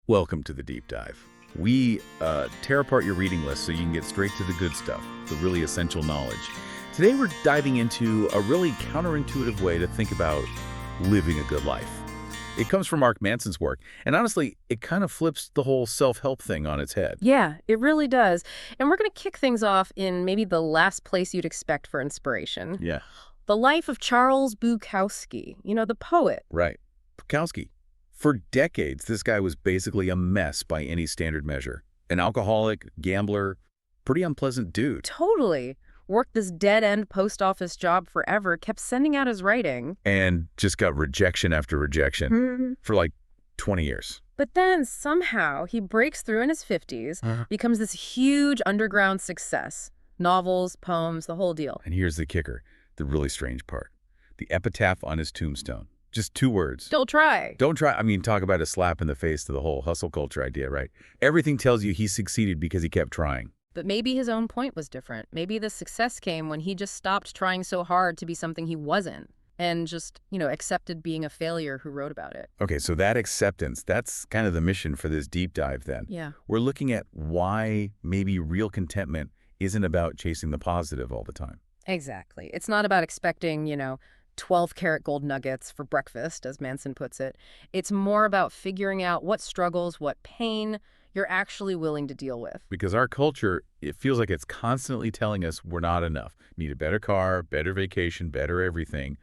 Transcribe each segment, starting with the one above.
Welcome to the Deep Dive. We tear apart your reading list so you can get straight to the good stuff, the really essential knowledge. Today we're diving into a really counterintuitive way to think about living a good life. It comes from Mark Manson's work, and honestly, it kind of flips the whole self-help thing on its head. Yeah, it really does. And we're going to kick things off in maybe the last place you'd expect for inspiration. Yeah, The life of Charles Bukowski, the poet. right. Bukowski. For decades, this guy was basically a mess by any standard measure. An alcoholic, gambler, pretty unpleasant dude. Totally. Worked this dead-end post office job forever, kept sending out his writing. And just got rejection after rejection for like 20 years. But then somehow he breaks through in his 50s, becomes this huge underground success. Novels, poems, the whole deal. And here's the kicker, the really strange part. The epitaph on his tombstone. Just 2 words. Don't try. Don't try. I mean, talk about a slap in the face to the whole hustle culture idea, right? Everything tells you he succeeded because he kept trying. But maybe his own point was different. Maybe the success came when he just stopped trying so hard to be something he wasn't and just, accepted being a failure who wrote about it. Okay, so that acceptance, that's kind of the mission for this deep dive then. Yeah. We're looking at why maybe real contentment isn't about chasing the positive all the time. Exactly. It's not about expecting, 12-karat gold nuggets for breakfast, as Manson puts it. It's more about figuring out what struggles, what pain you're actually willing to deal with. Because our culture, it feels like it's constantly telling us we're not enough. Need a better car, better vacation, better everything.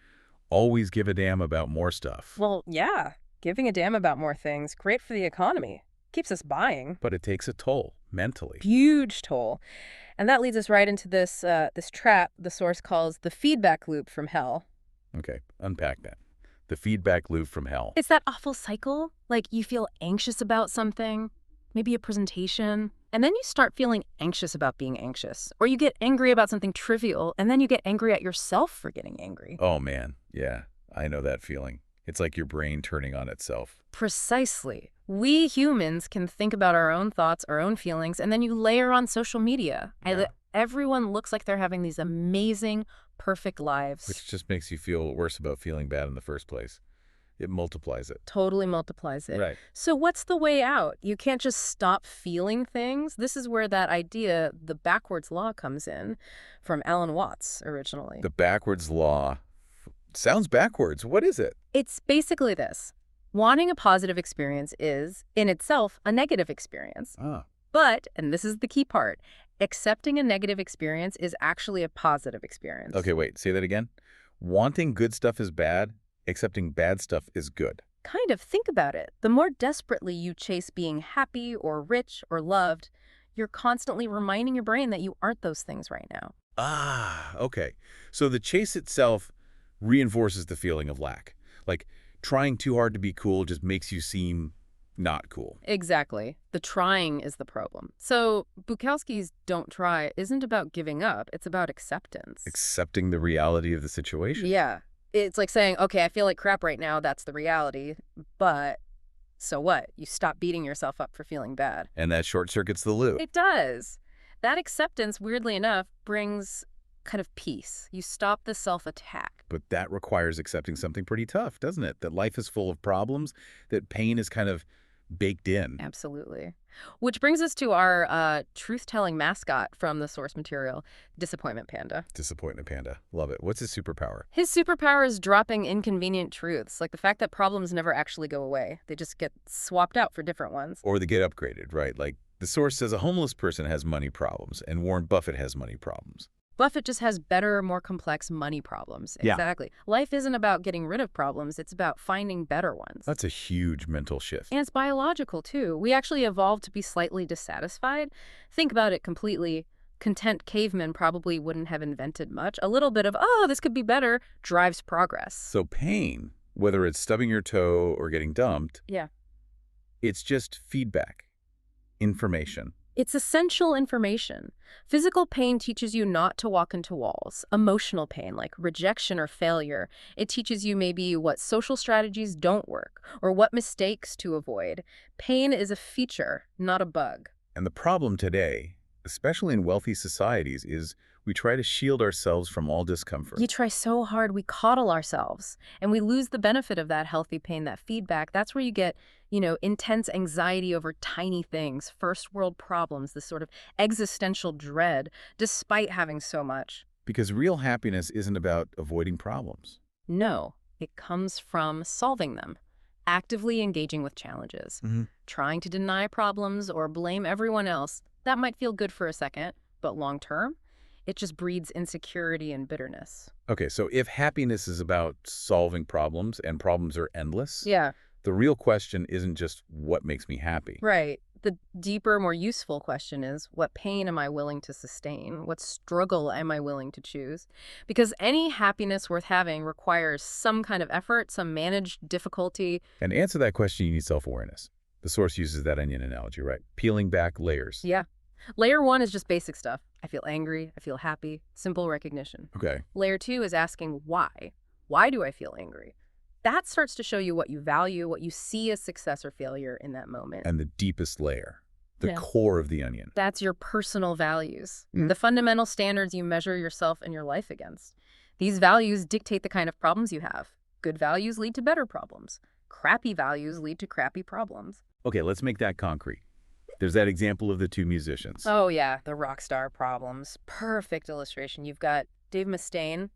Always give a damn about more stuff. Well, yeah, giving a damn about more things, great for the economy. Keeps us buying. But it takes a toll, mentally. Huge toll. And that leads us right into this trap the source calls the feedback loop from hell. Okay, unpack that. The feedback loop from hell. It's that awful cycle. Like you feel anxious about something, maybe a presentation, and then you start feeling anxious about being anxious. Or you get angry about something trivial, and then you get angry at yourself for getting angry. Oh, man. Yeah, I know that feeling. It's like your brain turning on itself. Precisely. We humans can think about our own thoughts, our own feelings, and then you layer on social media. Yeah. Everyone looks like they're having these amazing, perfect lives. Which just makes you feel worse about feeling bad in the first place. It multiplies it. Totally multiplies it. Right. So what's the way out? You can't just stop feeling things. This is where that idea, the backwards law, comes in from Alan Watts originally. The backwards law. Sounds backwards. What is it? It's basically this. Wanting a positive experience is, in itself, a negative experience. Ah. But, and this is the key part, accepting a negative experience is actually a positive experience. Okay, wait. Say that again. Wanting good stuff is bad. Accepting bad stuff is good. Kind of think about it. The more desperately you chase being happy or rich or loved, you're constantly reminding your brain that you aren't those things right now. Ah, okay. So the chase itself reinforces the feeling of lack. Like trying too hard to be cool just makes you seem not cool. Exactly. The trying is the problem. So Bukowski's Don't Try isn't about giving up. It's about acceptance. Accepting the reality of the situation. Yeah. It's like saying, okay, I feel like crap right now. That's the reality. But so what? You stop beating yourself up for feeling bad. And that short circuits the loop. It does. That acceptance, weirdly enough, brings kind of peace. You stop the self-attack. But that requires accepting something pretty tough, doesn't it? That life is full of problems, that pain is kind of baked in. Absolutely. Which brings us to our truth-telling mascot from the source material, Disappointment Panda. Disappointment Panda. Love it. What's his superpower? His superpower is dropping inconvenient truths, like the fact that problems never actually go away. They just get swapped out for different ones. Or they get upgraded, right? Like the source says a homeless person has money problems and Warren Buffett has money problems. Buffett just has better, more complex money problems. Yeah. Exactly. Life isn't about getting rid of problems. It's about finding better ones. That's a huge mental shift. And it's biological, too. We actually evolved to be slightly dissatisfied. Think about it completely. Content cavemen probably wouldn't have invented much. A little bit of, oh, this could be better, drives progress. So pain, whether it's stubbing your toe or getting dumped, Yeah. it's just feedback, information. It's essential information. Physical pain teaches you not to walk into walls. Emotional pain, like rejection or failure, it teaches you maybe what social strategies don't work or what mistakes to avoid. Pain is a feature, not a bug. And the problem today, especially in wealthy societies, is We try to shield ourselves from all discomfort. You try so hard, we coddle ourselves, and we lose the benefit of that healthy pain, that feedback. That's where you get, intense anxiety over tiny things, first world problems, this sort of existential dread, despite having so much. Because real happiness isn't about avoiding problems. No, it comes from solving them, actively engaging with challenges, trying to deny problems or blame everyone else. That might feel good for a second, but long term, it just breeds insecurity and bitterness. Okay, so if happiness is about solving problems and problems are endless, Yeah, the real question isn't just what makes me happy. right. The deeper, more useful question is, what pain am I willing to sustain? What struggle am I willing to choose? Because any happiness worth having requires some kind of effort, some managed difficulty. And to answer that question, you need self-awareness. The source uses that onion analogy, right? Peeling back layers. Yeah. Layer 1 is just basic stuff. I feel angry. I feel happy. Simple recognition. Okay. Layer 2 is asking why. Why do I feel angry? That starts to show you what you value, what you see as success or failure in that moment. And the deepest layer, the Yeah. core of the onion. That's your personal values, the fundamental standards you measure yourself and your life against. These values dictate the kind of problems you have. Good values lead to better problems. Crappy values lead to crappy problems. Okay, let's make that concrete. There's that example of the two musicians. Oh yeah, the rock star problems. Perfect illustration. You've got Dave Mustaine,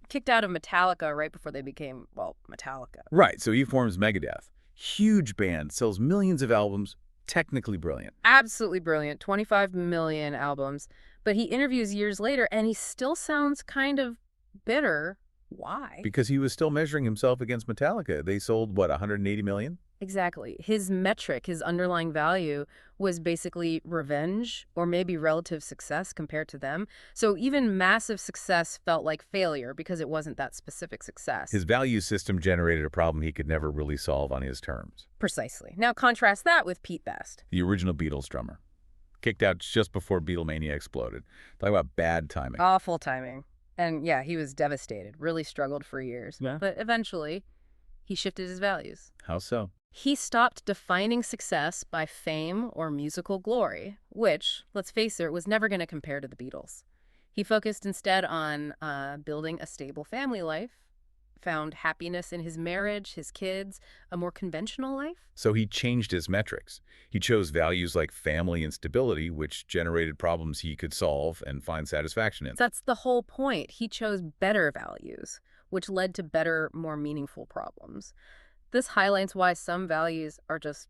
kicked out of Metallica right before they became, well, Metallica. Right, so he forms Megadeth. Huge band, sells millions of albums, technically brilliant. Absolutely brilliant. 25 million albums. But he interviews years later and he still sounds kind of bitter. Why? Because he was still measuring himself against Metallica. They sold, what, 180 million? Exactly. His metric, his underlying value, was basically revenge or maybe relative success compared to them. So even massive success felt like failure because it wasn't that specific success. His value system generated a problem he could never really solve on his terms. Precisely. Now contrast that with Pete Best. The original Beatles drummer. Kicked out just before Beatlemania exploded. Talk about bad timing. Awful timing. And yeah, he was devastated, really struggled for years. Yeah. But eventually, he shifted his values. How so? He stopped defining success by fame or musical glory, which, let's face it, was never going to compare to the Beatles. He focused instead on building a stable family life, found happiness in his marriage, his kids, a more conventional life. So he changed his metrics. He chose values like family and stability, which generated problems he could solve and find satisfaction in. That's the whole point. He chose better values, which led to better, more meaningful problems. This highlights why some values are just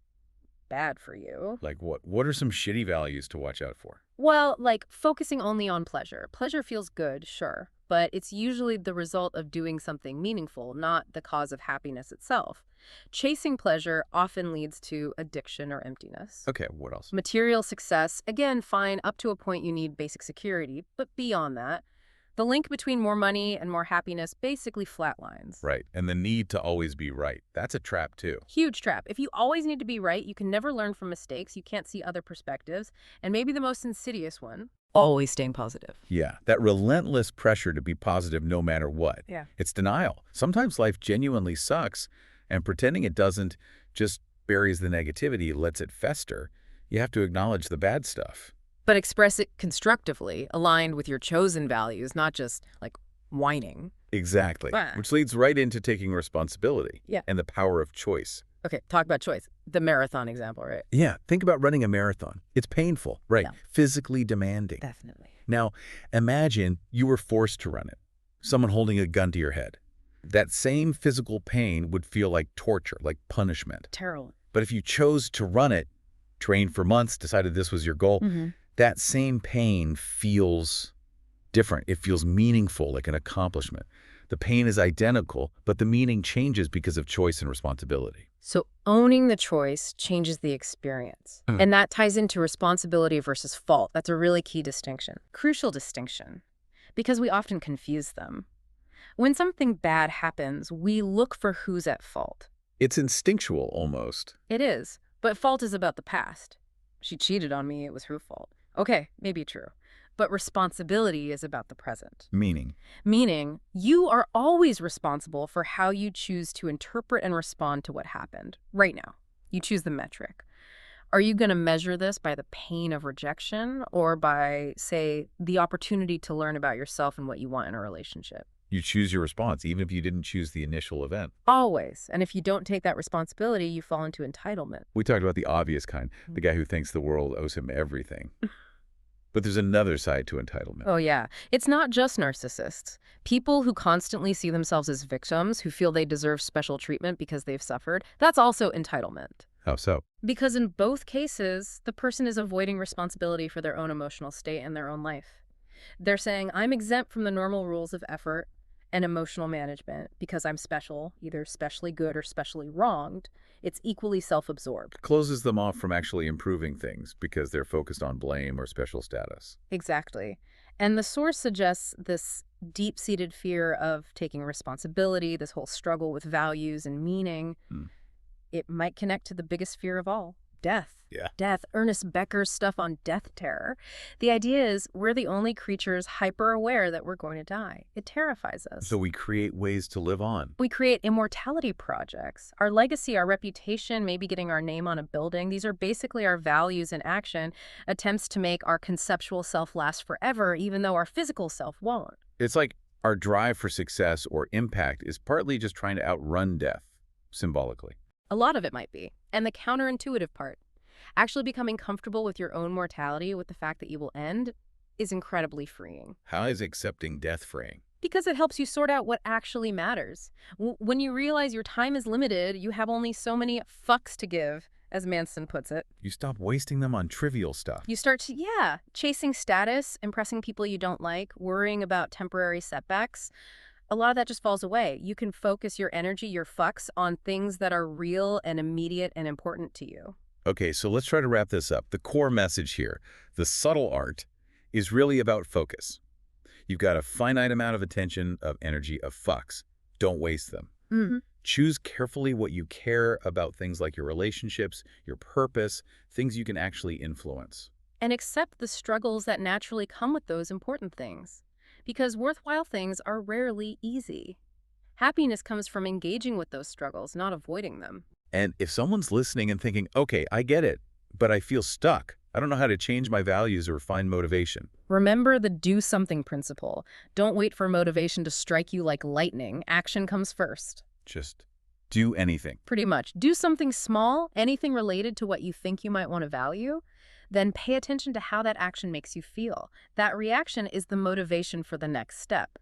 bad for you. Like what? What are some shitty values to watch out for? Well, like focusing only on pleasure. Pleasure feels good, sure, but it's usually the result of doing something meaningful, not the cause of happiness itself. Chasing pleasure often leads to addiction or emptiness. Okay, what else? Material success, again, fine, up to a point you need basic security, but beyond that, the link between more money and more happiness basically flatlines. Right, and the need to always be right. That's a trap too. Huge trap. If you always need to be right, you can never learn from mistakes, you can't see other perspectives, and maybe the most insidious one, always staying positive. Yeah, that relentless pressure to be positive no matter what. Yeah. It's denial. Sometimes life genuinely sucks, and pretending it doesn't just buries the negativity, lets it fester. You have to acknowledge the bad stuff. But express it constructively, aligned with your chosen values, not just, like, whining. Exactly, Ah. which leads right into taking responsibility Yeah. and the power of choice. Okay, talk about choice. The marathon example, right? Yeah, think about running a marathon. It's painful, right? Yeah. Physically demanding. Definitely. Now, imagine you were forced to run it. Someone holding a gun to your head. That same physical pain would feel like torture, like punishment. Terrible. But if you chose to run it, trained for months, decided this was your goal, that same pain feels different. It feels meaningful, like an accomplishment. The pain is identical, but the meaning changes because of choice and responsibility. So owning the choice changes the experience. And that ties into responsibility versus fault. That's a really key distinction. Crucial distinction, because we often confuse them. When something bad happens, we look for who's at fault. It's instinctual, almost. It is, but fault is about the past. She cheated on me, it was her fault. Okay, maybe true. But responsibility is about the present. Meaning? Meaning, you are always responsible for how you choose to interpret and respond to what happened. Right now, you choose the metric. Are you going to measure this by the pain of rejection or by, say, the opportunity to learn about yourself and what you want in a relationship? You choose your response, even if you didn't choose the initial event. Always. And if you don't take that responsibility, you fall into entitlement. We talked about the obvious kind, the guy who thinks the world owes him everything. But there's another side to entitlement. Oh, yeah. It's not just narcissists. People who constantly see themselves as victims, who feel they deserve special treatment because they've suffered, that's also entitlement. How so? Because in both cases, the person is avoiding responsibility for their own emotional state and their own life. They're saying, I'm exempt from the normal rules of effort and emotional management because I'm special, either specially good or specially wronged. It's equally self-absorbed. Closes them off from actually improving things because they're focused on blame or special status. Exactly. And the source suggests this deep-seated fear of taking responsibility, this whole struggle with values and meaning. It might connect to the biggest fear of all, death. Yeah. Death. Ernest Becker's stuff on death terror. The idea is we're the only creatures hyper-aware that we're going to die. It terrifies us. So we create ways to live on. We create immortality projects. Our legacy, our reputation, maybe getting our name on a building, these are basically our values in action, attempts to make our conceptual self last forever, even though our physical self won't. It's like our drive for success or impact is partly just trying to outrun death, symbolically. A lot of it might be. And the counterintuitive part, actually becoming comfortable with your own mortality, with the fact that you will end, is incredibly freeing. How is accepting death freeing? Because it helps you sort out what actually matters. When you realize your time is limited, you have only so many fucks to give, as Manson puts it. You stop wasting them on trivial stuff. You start to, chasing status, impressing people you don't like, worrying about temporary setbacks. A lot of that just falls away. You can focus your energy, your fucks, on things that are real and immediate and important to you. Okay, so let's try to wrap this up. The core message here, the subtle art, is really about focus. You've got a finite amount of attention, of energy, of fucks. Don't waste them. Choose carefully what you care about, things like your relationships, your purpose, things you can actually influence. And accept the struggles that naturally come with those important things. Because worthwhile things are rarely easy. Happiness comes from engaging with those struggles, not avoiding them. And if someone's listening and thinking, okay, I get it, but I feel stuck, I don't know how to change my values or find motivation. Remember the do something principle. Don't wait for motivation to strike you like lightning. Action comes first. Just do anything. Pretty much. Do something small, anything related to what you think you might want to value. Then pay attention to how that action makes you feel. That reaction is the motivation for the next step.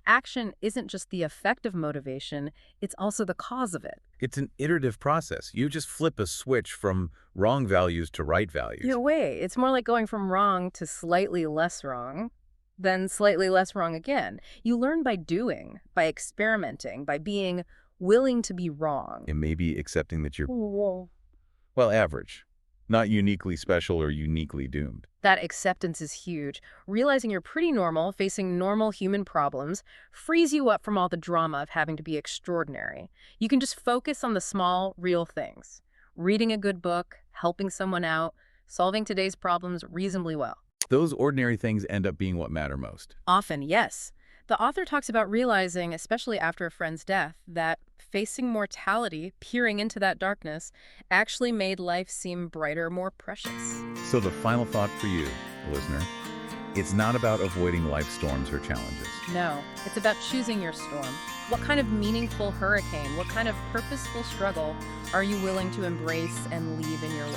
Action isn't just the effect of motivation, it's also the cause of it. It's an iterative process. You just flip a switch from wrong values to right values. In a way, it's more like going from wrong to slightly less wrong, then slightly less wrong again. You learn by doing, by experimenting, by being willing to be wrong. And maybe accepting that you're, well, average. Not uniquely special or uniquely doomed. That acceptance is huge. Realizing you're pretty normal, facing normal human problems, frees you up from all the drama of having to be extraordinary. You can just focus on the small, real things. Reading a good book, helping someone out, solving today's problems reasonably well. Those ordinary things end up being what matter most. Often, yes. The author talks about realizing, especially after a friend's death, that facing mortality, peering into that darkness, actually made life seem brighter, more precious. So the final thought for you, listener, it's not about avoiding life storms or challenges. No, it's about choosing your storm. What kind of meaningful hurricane, what kind of purposeful struggle are you willing to embrace and leave in your wake?